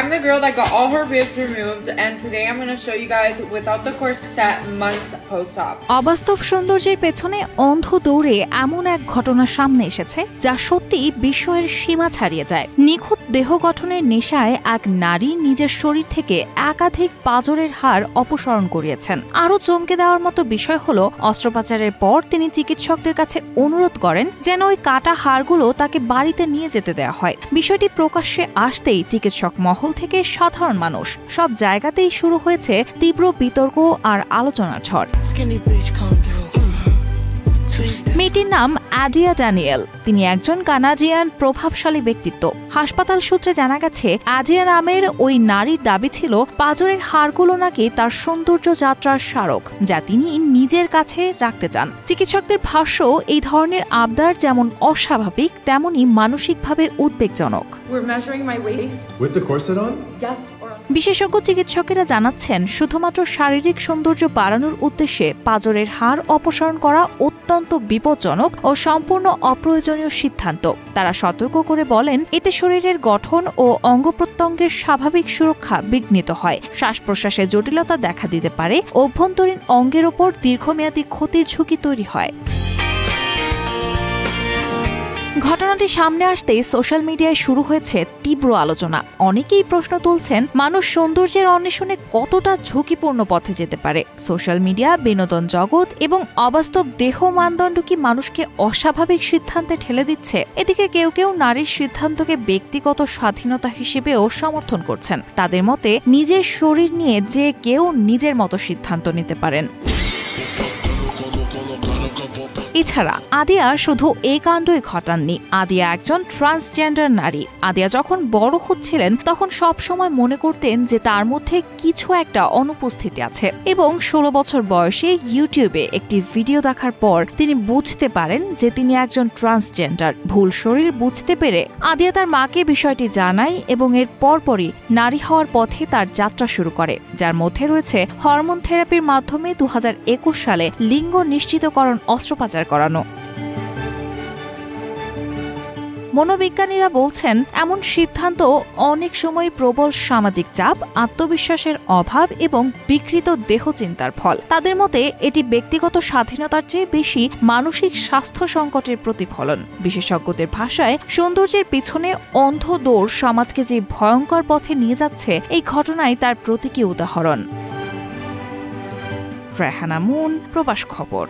I'm the girl that got all her boobs removed, and today I'm going to show you guys without the corset months post-op. অবাস্তব সৌন্দর্যের পেছনে অন্ধ দৌড়ে এমন এক ঘটনা সামনে এসেছে যা সত্যি বিস্ময়ের সীমা ছাড়িয়ে যায়। নিখুঁত দেহ গঠনের নেশায় এক নারী নিজের শরীর থেকে একাধিক পাঁজরের হাড় অপসারণ করিয়েছেন। আরও চমকে দেওয়ার মতো বিষয় হলো, অস্ত্রোপচারের পর তিনি চিকিৎসকদের কাছে অনুরোধ করেন যেন ওই কাটা হাড়গুলো তাকে বাড়িতে নিয়ে যেতে দেওয়া হয়। বিষয়টি প্রকাশ্যে আসতেই চিকিৎসক মহল থেকে সাধারণ মানুষ সব জায়গাতেই শুরু হয়েছে তীব্র বিতর্ক আর আলোচনার ঝড়। মেয়েটির নাম আডিয়া ড্যানিয়েল। তিনি একজন কানাডিয়ান প্রভাবশালী ব্যক্তিত্ব। হাসপাতাল সূত্রে জানা গেছে, আডিয়া নামের ওই নারীর দাবি ছিল পাঁজরের হাড়গুলো নাকি তার সৌন্দর্য যাত্রার স্মারক, যা তিনি নিজের কাছে রাখতে চান। চিকিৎসকদের ভাষ্য, এই ধরনের আবদার যেমন অস্বাভাবিক তেমনই মানসিকভাবে উদ্বেগজনক। বিশেষজ্ঞ চিকিৎসকেরা জানাচ্ছেন, শুধুমাত্র শারীরিক সৌন্দর্য বাড়ানোর উদ্দেশ্যে পাঁজরের হাড় অপসারণ করা অত্যন্ত বিপজ্জনক ও সম্পূর্ণ অপ্রয়োজনীয় সিদ্ধান্ত। তারা সতর্ক করে বলেন, এতে শরীরের গঠন ও অঙ্গ প্রত্যঙ্গের স্বাভাবিক সুরক্ষা বিঘ্নিত হয়, শ্বাস প্রশ্বাসে জটিলতা দেখা দিতে পারে, অভ্যন্তরীণ অঙ্গের ওপর দীর্ঘমেয়াদী ক্ষতির ঝুঁকি তৈরি হয়। ঘটনাটি সামনে আসতেই সোশ্যাল মিডিয়ায় শুরু হয়েছে তীব্র আলোচনা। অনেকেই প্রশ্ন তুলছেন, মানুষ সৌন্দর্যের অন্বেষণে কতটা ঝুঁকিপূর্ণ পথে যেতে পারে। সোশ্যাল মিডিয়া, বিনোদন জগৎ এবং অবাস্তব দেহ মানদণ্ড কি মানুষকে অস্বাভাবিক সিদ্ধান্তে ঠেলে দিচ্ছে? এদিকে কেউ কেউ নারীর সিদ্ধান্তকে ব্যক্তিগত স্বাধীনতা হিসেবেও সমর্থন করছেন। তাদের মতে, নিজের শরীর নিয়ে যে কেউ নিজের মতো সিদ্ধান্ত নিতে পারেন। এছাড়া আদিয়া শুধু এই কাণ্ডই ঘটাননি। আদিয়া একজন ট্রান্সজেন্ডার নারী। আদিয়া যখন বড় হচ্ছিলেন তখন সব সময় মনে করতেন যে তার মধ্যে কিছু একটা অনুপস্থিতি আছে, এবং 16 বছর বয়সে ইউটিউবে একটি ভিডিও দেখার পর তিনি বুঝতে পারেন যে তিনি একজন ট্রান্সজেন্ডার। ভুল শরীর বুঝতে পেরে আদিয়া তার মাকে বিষয়টি জানায় এবং এর পরপরই নারী হওয়ার পথে তার যাত্রা শুরু করে, যার মধ্যে রয়েছে হরমোন থেরাপির মাধ্যমে 2021 সালে লিঙ্গ নিশ্চিতকরণ অস্ত্রোপচার করানো। মনোবিজ্ঞানীরা বলছেন, এমন সিদ্ধান্ত অনেক সময় প্রবল সামাজিক চাপ, আত্মবিশ্বাসের অভাব এবং বিকৃত দেহচিন্তার ফল। তাদের মতে এটি ব্যক্তিগত স্বাধীনতার চেয়ে বেশি মানসিক স্বাস্থ্য সংকটের প্রতিফলন। বিশেষজ্ঞদের ভাষায়, সৌন্দর্যের পিছনে অন্ধ দৌড় সমাজকে যে ভয়ঙ্কর পথে নিয়ে যাচ্ছে, এই ঘটনাই তার প্রতীকী উদাহরণ। রেহানা মুন, প্রবাস খবর।